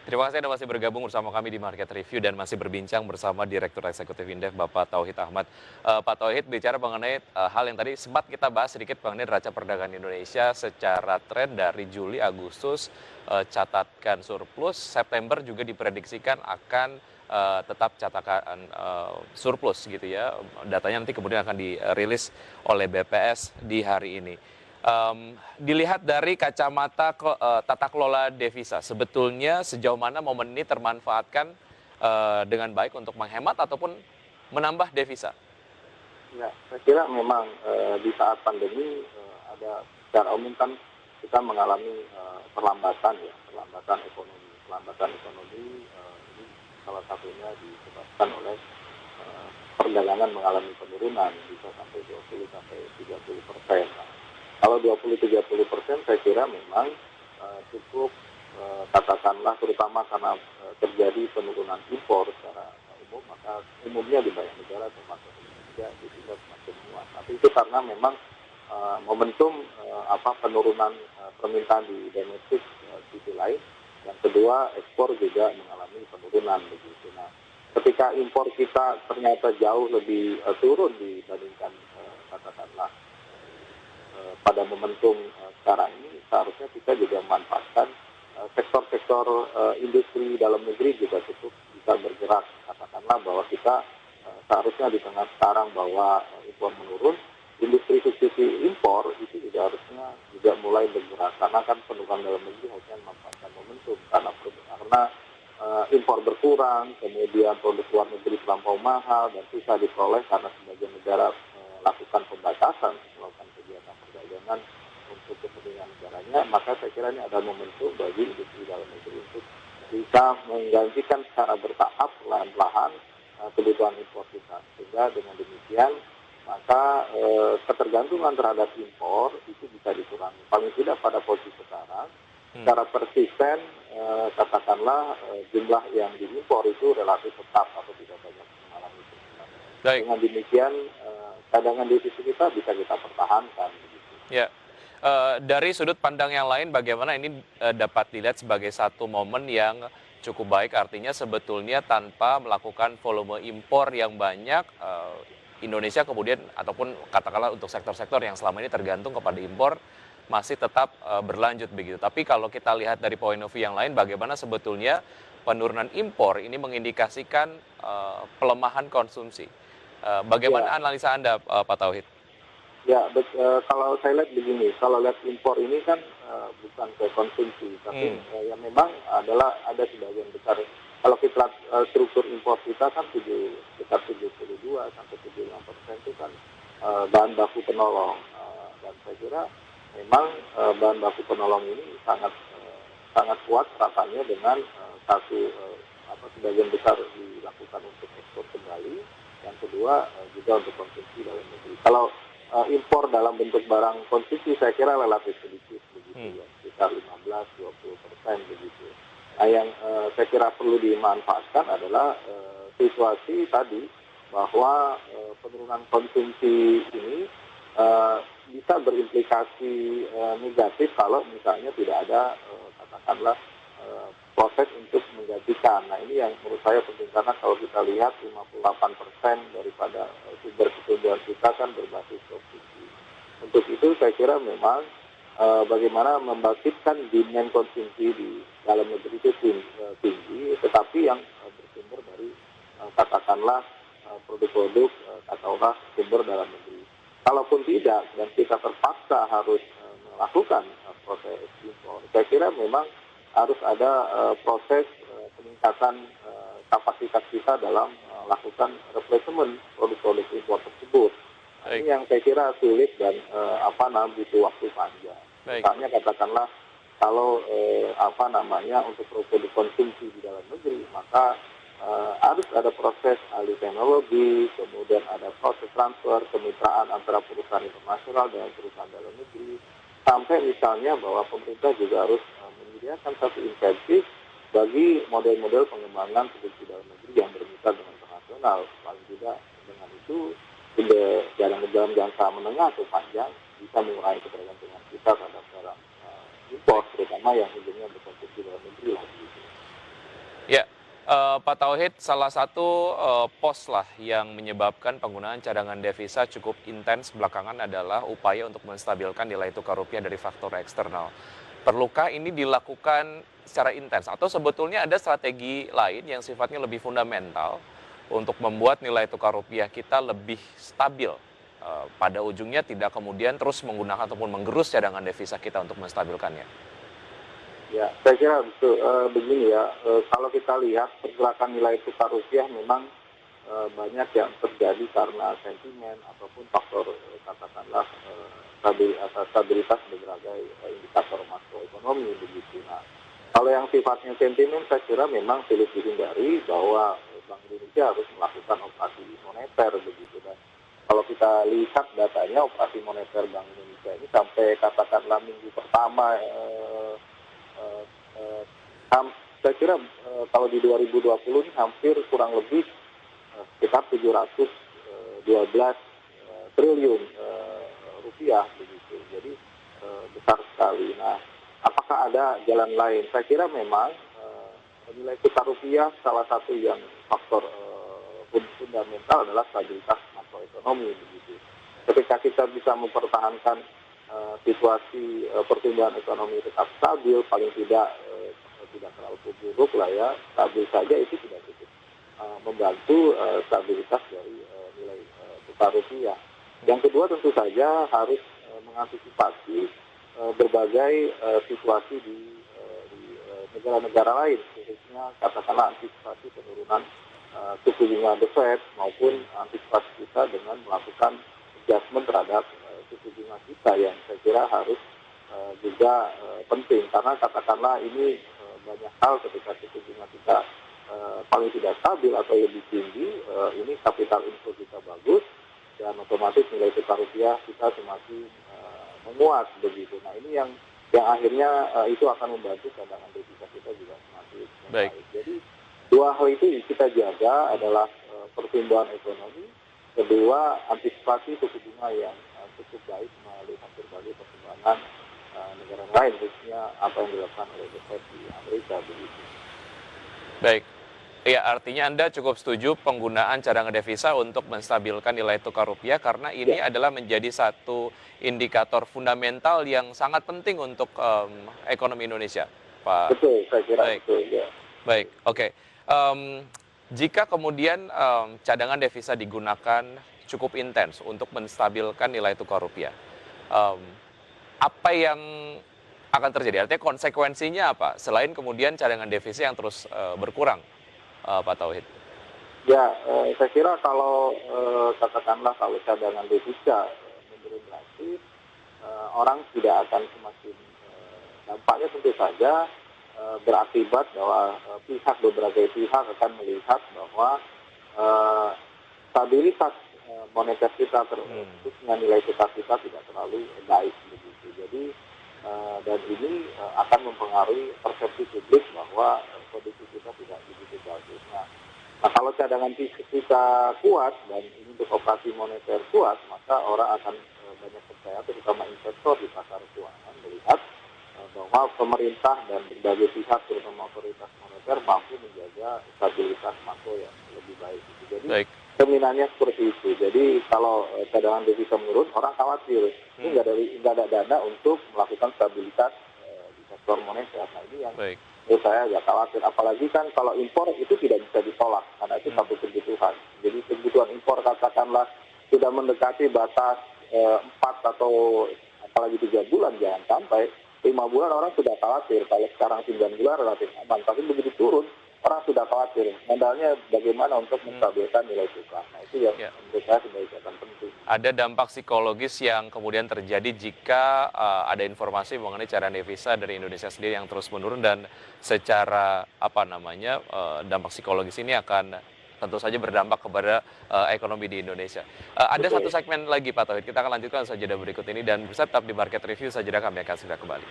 Terima kasih Anda masih bergabung bersama kami di Market Review dan masih berbincang bersama Direktur Eksekutif Indef Bapak Tauhid Ahmad. Pak Tauhid bicara mengenai hal yang tadi sempat kita bahas sedikit mengenai neraca perdagangan Indonesia secara tren dari Juli, Agustus catatkan surplus, September juga diprediksikan akan tetap catatan surplus gitu ya. Datanya nanti kemudian akan dirilis oleh BPS di hari ini. Dilihat dari kacamata tata kelola devisa, sebetulnya sejauh mana momen ini termanfaatkan dengan baik untuk menghemat ataupun menambah devisa? Ya, saya kira memang di saat pandemi ada secara umum kan kita mengalami perlambatan ya, perlambatan ekonomi. Perlambatan ekonomi ini salah satunya disebabkan oleh perdagangan mengalami penurunan bisa sampai 20 sampai 30%. Nah, kalau 20-30% saya kira memang cukup katakanlah terutama karena terjadi penurunan impor secara umum, maka umumnya di banyak negara termasuk Indonesia ditindak semakin menguat. Tapi itu karena memang momentum penurunan permintaan di domestik sisi lain, yang kedua ekspor juga mengalami penurunan begitu. Nah, ketika impor kita ternyata jauh lebih turun dibandingkan katakanlah pada momentum sekarang ini, seharusnya kita juga memanfaatkan sektor-sektor industri dalam negeri juga cukup bisa bergerak. Katakanlah bahwa kita seharusnya di tengah sekarang bahwa impor menurun, industri subsidi impor itu juga harusnya juga mulai bergerak, karena kan penurunan dalam negeri harusnya memanfaatkan momentum karena impor berkurang, kemudian produk luar negeri terlampau mahal dan susah diperoleh karena sebagian negara lakukan pembatasan melakukan kegiatan perdagangan untuk kepentingan negaranya, maka saya kira ini ada momentum bagi industri dalam negeri untuk bisa menggantikan secara bertahap perlahan-lahan kebutuhan impor kita. Sehingga dengan demikian maka ketergantungan terhadap impor itu bisa dikurangi. Paling tidak pada posisi sekarang, secara persisten katakanlah jumlah yang diimpor itu relatif tetap atau tidak banyak mengalami penurunan. Dengan demikian cadangan devisa kita bisa kita pertahankan. Begitu. Ya. Dari sudut pandang yang lain, bagaimana ini dapat dilihat sebagai satu momen yang cukup baik, artinya sebetulnya tanpa melakukan volume impor yang banyak, Indonesia kemudian ataupun katakanlah untuk sektor-sektor yang selama ini tergantung kepada impor masih tetap berlanjut begitu. Tapi kalau kita lihat dari point of view yang lain, bagaimana sebetulnya penurunan impor ini mengindikasikan pelemahan konsumsi. Bagaimana analisa Anda, Pak Tauhid? Ya, kalau saya lihat begini, kalau lihat impor ini kan bukan ke konsumsi, tapi ya memang ada sebagian besar. Kalau kita lihat struktur impor kita kan sekitar 72 sampai 75% itu kan bahan baku penolong. Dan saya kira memang bahan baku penolong ini sangat kuat ratanya dengan sebagian besar dilakukan untuk ekspor kembali, yang kedua juga untuk konsumsi dalam negeri. Kalau impor dalam bentuk barang konsumsi saya kira relatif sedikit begitu ya, sekitar 15-20% begitu. Nah, yang saya kira perlu dimanfaatkan adalah situasi tadi bahwa penurunan konsumsi ini bisa berimplikasi negatif kalau misalnya tidak ada katakanlah proses untuk menggantikan. Nah, ini yang menurut saya penting, karena kalau kita lihat 58% daripada sumber pertumbuhan kita kan berbasis konsumsi. Untuk itu saya kira memang bagaimana membangkitkan demand konsumsi di dalam negeri itu tinggi, tetapi yang bersumber dari katakanlah produk-produk katakanlah sumber dalam negeri. Kalaupun tidak dan kita terpaksa harus melakukan proses impor, saya kira memang harus ada proses peningkatan kapasitas kita dalam melakukan replacement produk-produk impor tersebut. Ini yang saya kira sulit dan butuh waktu panjang. Misalnya katakanlah kalau untuk produk konsumsi di dalam negeri, maka harus ada proses alih teknologi, kemudian ada proses transfer kemitraan antara perusahaan internasional dengan perusahaan dalam negeri, sampai misalnya bahwa pemerintah juga harus menyediakan satu insentif bagi model-model pengembangan produksi dalam negeri yang bermitra dengan internasional. Paling tidak dengan itu dalam jangka menengah atau panjang bisa mengurangi ketergantungan kita terhadap barang impor, terutama yang ujungnya berkonsumsi dalam negeri lah begitu. Ya, Pak Tauhid, salah satu pos lah yang menyebabkan penggunaan cadangan devisa cukup intens belakangan adalah upaya untuk menstabilkan nilai tukar rupiah dari faktor eksternal. Perlukah ini dilakukan secara intens atau sebetulnya ada strategi lain yang sifatnya lebih fundamental untuk membuat nilai tukar rupiah kita lebih stabil? Pada ujungnya tidak kemudian terus menggunakan ataupun menggerus cadangan devisa kita untuk menstabilkannya. Ya, saya kira betul, begini ya, kalau kita lihat pergerakan nilai tukar rupiah memang banyak yang terjadi karena sentimen ataupun faktor katakanlah stabilitas berbagai indikator makroekonomi begitu. Nah, kalau yang sifatnya sentimen saya kira memang sulit dihindari bahwa Bank Indonesia harus melakukan operasi moneter begitu. Dan kalau kita lihat datanya operasi moneter Bank Indonesia ini sampai katakanlah minggu pertama eh, eh, saya kira kalau di 2020 ini hampir kurang lebih sekitar 712 triliun rupiah begitu. Jadi besar sekali. Nah, apakah ada jalan lain? Saya kira memang nilai tukar rupiah salah satu yang faktor fundamental adalah stabilitas makroekonomi begitu. Ketika kita bisa mempertahankan situasi pertumbuhan ekonomi tetap stabil, paling tidak tidak terlalu buruk lah ya, stabil saja itu tidak cukup membantu stabilitas dari nilai tukar rupiah. Yang kedua tentu saja harus mengantisipasi berbagai situasi di negara-negara lain, khususnya katakanlah antisipasi penurunan suku bunga The Fed maupun antisipasi kita dengan melakukan adjustment terhadap suku bunga kita yang saya kira harus juga penting karena katakanlah ini banyak hal ketika suku bunga kita paling tidak stabil atau lebih tinggi, ini capital inflow kita bagus dan otomatis nilai tukar rupiah kita semakin menguat begitu. Nah ini yang akhirnya itu akan membantu cadangan devisa kita juga semakin Baik. baik. Jadi dua hal itu kita jaga adalah pertumbuhan ekonomi, kedua antisipasi suku bunga yang cukup baik melihat berbagai perkembangan negara lain, khususnya apa yang dilakukan oleh The Fed di Amerika begitu. Baik. Ya, artinya Anda cukup setuju penggunaan cadangan devisa untuk menstabilkan nilai tukar rupiah karena ini adalah menjadi satu indikator fundamental yang sangat penting untuk ekonomi Indonesia, Pak. Betul, saya kira Baik. betul ya. Baik, oke. Jika kemudian cadangan devisa digunakan cukup intens untuk menstabilkan nilai tukar rupiah, apa yang akan terjadi? Artinya konsekuensinya apa? Selain kemudian cadangan devisa yang terus berkurang, Pak Tauhid. Ya, saya kira kalau katakanlah kalau cadangan devisa menurun drastis, orang tidak akan semakin dampaknya tentu saja berakibat bahwa berbagai pihak akan melihat bahwa stabilitas moneter kita khususnya nilai tukar kita tidak terlalu baik begitu. Jadi dan ini akan mempengaruhi persepsi publik bahwa kondisi kita tidak begitu bagus. Nah kalau cadangan kita kuat dan ini untuk operasi moneter kuat, maka orang akan banyak percaya, terutama investor di pasar keuangan melihat bahwa pemerintah dan berbagai pihak, terutama otoritas moneter, mampu menjaga stabilitas makro yang lebih baik. Jadi cerminannya seperti itu. Jadi kalau cadangan devisa menurun, orang khawatir ini nggak ada dana untuk melakukan stabilitas di sektor moneter. Nah ini yang menurut saya agak khawatir. Apalagi kan kalau impor itu tidak bisa ditolak karena itu satu kebutuhan. Jadi kebutuhan impor katakanlah sudah mendekati batas 4 atau apalagi 3 bulan, jangan sampai 5 bulan orang sudah khawatir. Kalau sekarang 9 bulan relatif aman, tapi begitu turun orang sudah khawatir. Modalnya bagaimana untuk menstabilkan nilai tukar. Nah itu yang menurut saya sebagai catatan penting. Ada dampak psikologis yang kemudian terjadi jika ada informasi mengenai cadangan devisa dari Indonesia sendiri yang terus menurun dan secara dampak psikologis ini akan tentu saja berdampak kepada ekonomi di Indonesia. Ada satu segmen lagi Pak Tauhid, kita akan lanjutkan saja berikut ini dan tetap di Market Review saja, kami akan segera kembali.